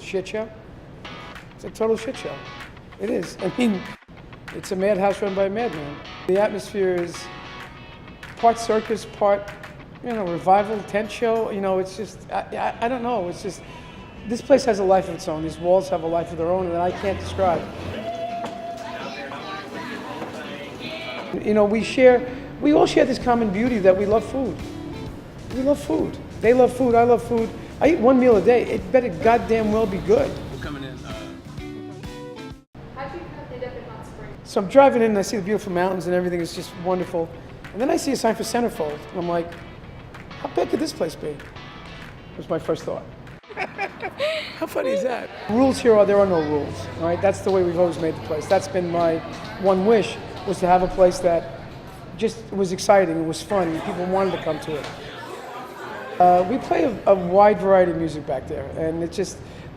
shit show. It's a total shit show. It is. I mean, it's a madhouse run by a madman. The atmosphere is part circus, part, revival, tent show. It's just, I don't know. It's just, this place has a life of its own. These walls have a life of their own that I can't describe. We all share this common beauty that we love food. We love food. They love food, I love food. I eat one meal a day. It better goddamn well be good. We're coming in. How'd you end up in Hot Springs? So I'm driving in and I see the beautiful mountains and everything is just wonderful. And then I see a sign for Centerfold. And I'm like, how big could this place be? Was my first thought. How funny is that? Rules here there are no rules, right? That's the way we've always made the place. That's been my one wish, was to have a place that just was exciting, it was fun, and people wanted to come to it. We play a wide variety of music back there, and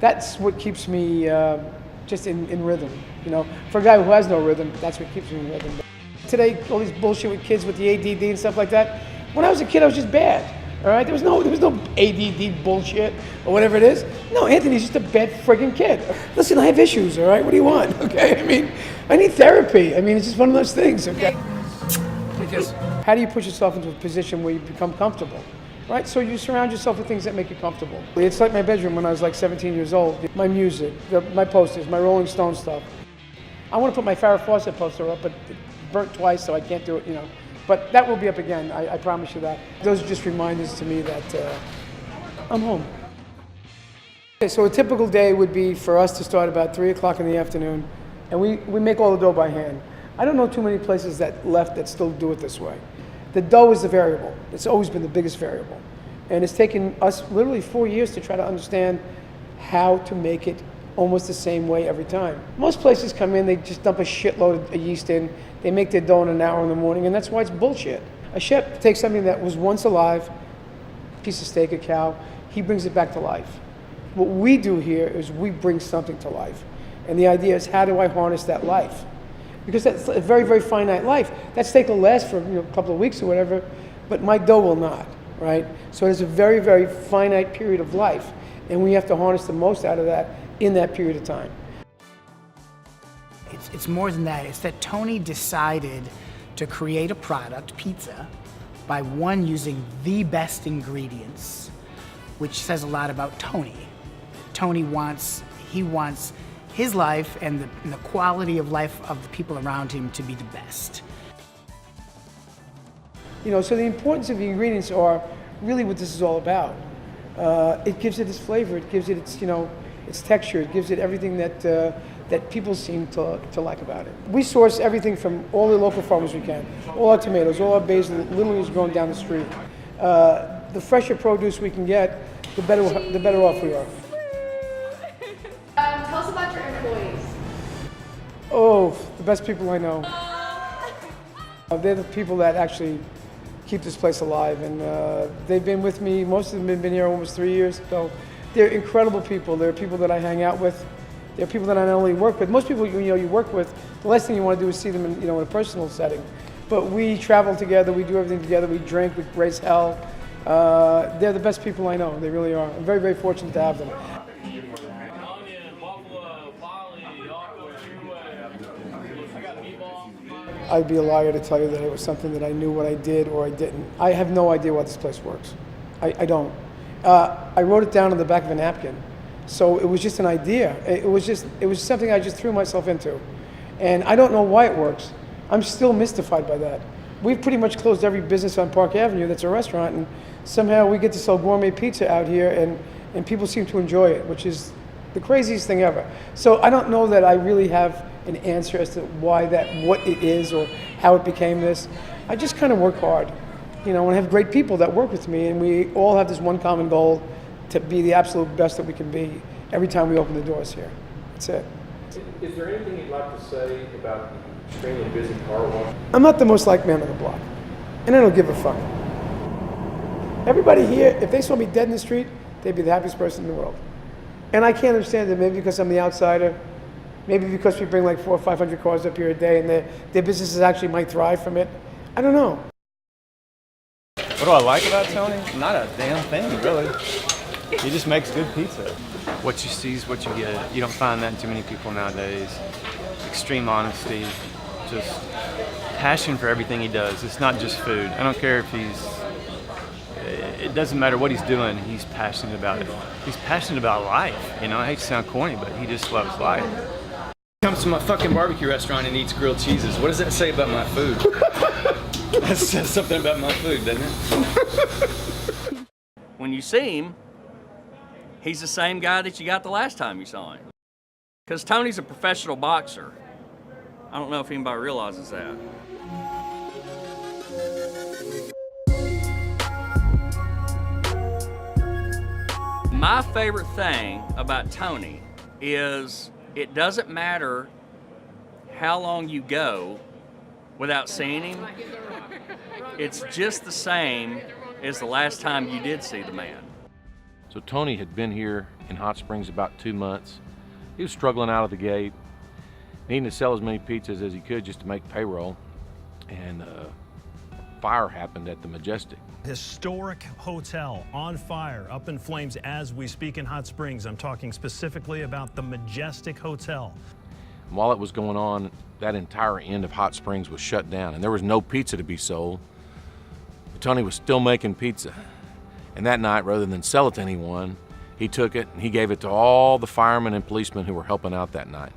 that's what keeps me just in rhythm. For a guy who has no rhythm, that's what keeps me in rhythm. Today, all these bullshit with kids with the ADD and stuff like that. When I was a kid, I was just bad. All right, there was no ADD bullshit or whatever it is. No, Anthony's just a bad friggin' kid. Listen, I have issues. All right, what do you want? Okay, I mean, I need therapy. I mean, it's just one of those things. Okay. Because how do you put yourself into a position where you become comfortable? Right, so you surround yourself with things that make you comfortable. It's like my bedroom when I was like 17 years old. My music, my posters, my Rolling Stone stuff. I want to put my Farrah Fawcett poster up, but it burnt twice, so I can't do it, But that will be up again, I promise you that. Those are just reminders to me that I'm home. Okay, so a typical day would be for us to start about 3 o'clock in the afternoon, and we make all the dough by hand. I don't know too many places that still do it this way. The dough is the variable. It's always been the biggest variable. And it's taken us literally 4 years to try to understand how to make it almost the same way every time. Most places come in, they just dump a shitload of yeast in, they make their dough in an hour in the morning, and that's why it's bullshit. A chef takes something that was once alive, a piece of steak, a cow, he brings it back to life. What we do here is we bring something to life. And the idea is, how do I harness that life? Because that's a very, very finite life. That steak will last for a couple of weeks or whatever, but my dough will not, right? So it's a very, very finite period of life, and we have to harness the most out of that in that period of time. It's more than that. It's that Tony decided to create a product, pizza, by using the best ingredients, which says a lot about Tony. Tony wants his life and the quality of life of the people around him to be the best. So the importance of the ingredients are really what this is all about. It gives it its flavor, it gives it its texture, it gives it everything that people seem to like about it. We source everything from all the local farmers we can. All our tomatoes, all our basil literally is grown down the street. The fresher produce we can get, the better off we are. Tell us about your employees. Oh, the best people I know. They're the people that actually keep this place alive, and they've been with me. Most of them have been here almost 3 years. So they're incredible people. They're people that I hang out with. They're people that I not only work with. Most people you work with, the last thing you want to do is see them in in a personal setting. But we travel together. We do everything together. We drink. We raise hell. They're the best people I know. They really are. I'm very, very fortunate to have them. I'd be a liar to tell you that it was something that I knew what I did or I didn't. I have no idea why this place works. I don't. I wrote it down on the back of a napkin. So it was just an idea. It was something I just threw myself into. And I don't know why it works. I'm still mystified by that. We've pretty much closed every business on Park Avenue that's a restaurant, and somehow we get to sell gourmet pizza out here, and people seem to enjoy it, which is the craziest thing ever. So I don't know that I really have an answer as to what it is or how it became this. I just kind of work hard, and I have great people that work with me, and we all have this one common goal, to be the absolute best that we can be every time we open the doors here. That's it. Is there anything you'd like to say about the extremely busy car wash? I'm not the most liked man on the block, and I don't give a fuck. Everybody here, if they saw me dead in the street, they'd be the happiest person in the world. And I can't understand it, maybe because I'm the outsider, maybe because we bring like 400 or 500 cars up here a day and their businesses actually might thrive from it. I don't know. What do I like about Tony? Not a damn thing, really. He just makes good pizza. What you see is what you get. You don't find that in too many people nowadays. Extreme honesty, just passion for everything he does. It's not just food. I don't care if it doesn't matter what he's doing, he's passionate about it. He's passionate about life, you know. I hate to sound corny, but he just loves life. Comes to my fucking barbecue restaurant and eats grilled cheeses. What does that say about my food? That says something about my food, doesn't it? When you see him, he's the same guy that you got the last time you saw him. Because Tony's a professional boxer. I don't know if anybody realizes that. My favorite thing about Tony is it doesn't matter how long you go without seeing him. It's just the same as the last time you did see the man. So Tony had been here in Hot Springs about 2 months. He was struggling out of the gate, needing to sell as many pizzas as he could just to make payroll. And fire happened at the Majestic. Historic hotel on fire, up in flames as we speak in Hot Springs. I'm talking specifically about the Majestic Hotel. And while it was going on, that entire end of Hot Springs was shut down, and there was no pizza to be sold. But Tony was still making pizza. And that night, rather than sell it to anyone, he took it and he gave it to all the firemen and policemen who were helping out that night.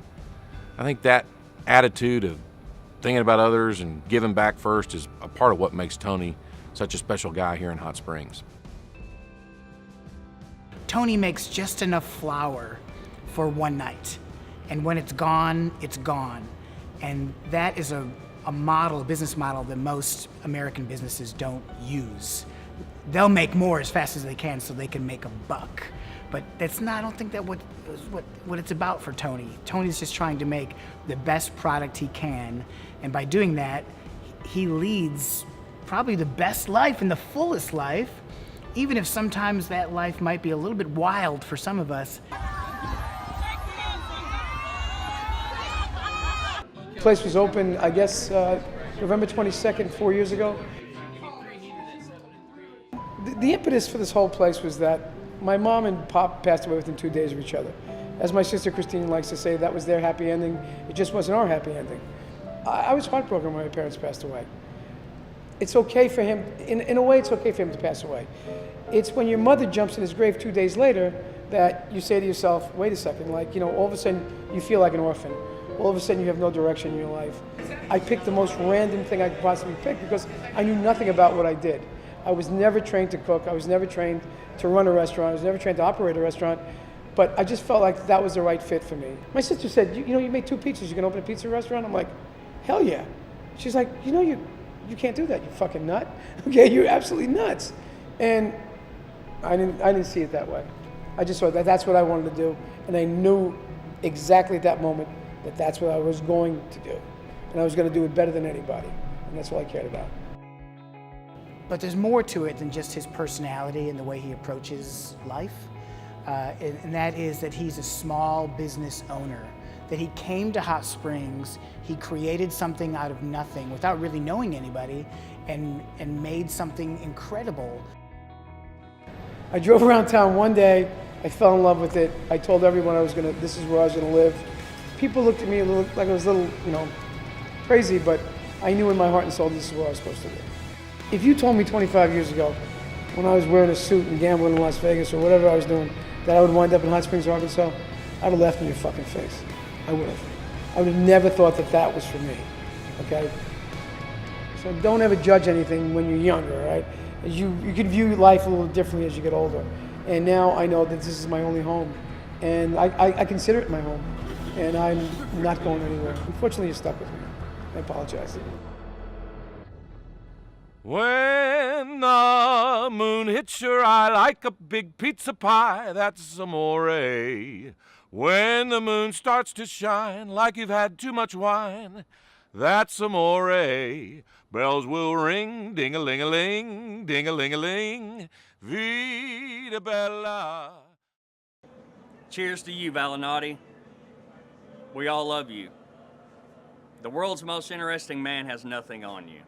I think that attitude of thinking about others and giving back first is a part of what makes Tony such a special guy here in Hot Springs. Tony makes just enough flour for one night. And when it's gone, it's gone. And that is a model, a business model that most American businesses don't use. They'll make more as fast as they can so they can make a buck. But that's not, I don't think that what it's about for Tony. Tony's just trying to make the best product he can. And by doing that, he leads probably the best life and the fullest life, even if sometimes that life might be a little bit wild for some of us. The place was open, I guess, November 22nd, 4 years ago. The impetus for this whole place was that my mom and pop passed away within 2 days of each other. As my sister Christine likes to say, that was their happy ending. It just wasn't our happy ending. I was heartbroken when my parents passed away. It's okay for him, in a way it's okay for him to pass away. It's when your mother jumps in his grave 2 days later that you say to yourself, wait a second, like, you know, all of a sudden you feel like an orphan. All of a sudden you have no direction in your life. I picked the most random thing I could possibly pick because I knew nothing about what I did. I was never trained to cook. I was never trained to run a restaurant. I was never trained to operate a restaurant. But I just felt like that was the right fit for me. My sister said, you know, you made 2 pizzas. You can open a pizza restaurant? I'm like, hell yeah. She's like, you know, you can't do that. You fucking nut. Okay, you're absolutely nuts. And I didn't see it that way. I just thought that that's what I wanted to do. And I knew exactly at that moment that that's what I was going to do. And I was going to do it better than anybody. And that's all I cared about. But there's more to it than just his personality and the way he approaches life. And that is that he's a small business owner. That he came to Hot Springs, he created something out of nothing without really knowing anybody and made something incredible. I drove around town one day, I fell in love with it. I told everyone this is where I was gonna live. People looked at me a little, like I was a little, you know, crazy, but I knew in my heart and soul this is where I was supposed to live. If you told me 25 years ago, when I was wearing a suit and gambling in Las Vegas or whatever I was doing, that I would wind up in Hot Springs, Arkansas, I'd have laughed in your fucking face. I would have. I would have never thought that that was for me, okay? So don't ever judge anything when you're younger, right? You can view life a little differently as you get older. And now I know that this is my only home. And I consider it my home. And I'm not going anywhere. Unfortunately, you're stuck with me. I apologize. When the moon hits your eye like a big pizza pie, that's amore. When the moon starts to shine like you've had too much wine, that's amore. Bells will ring, ding-a-ling-a-ling, ding-a-ling-a-ling, Vita Bella. Cheers to you, Valinati. We all love you. The world's most interesting man has nothing on you.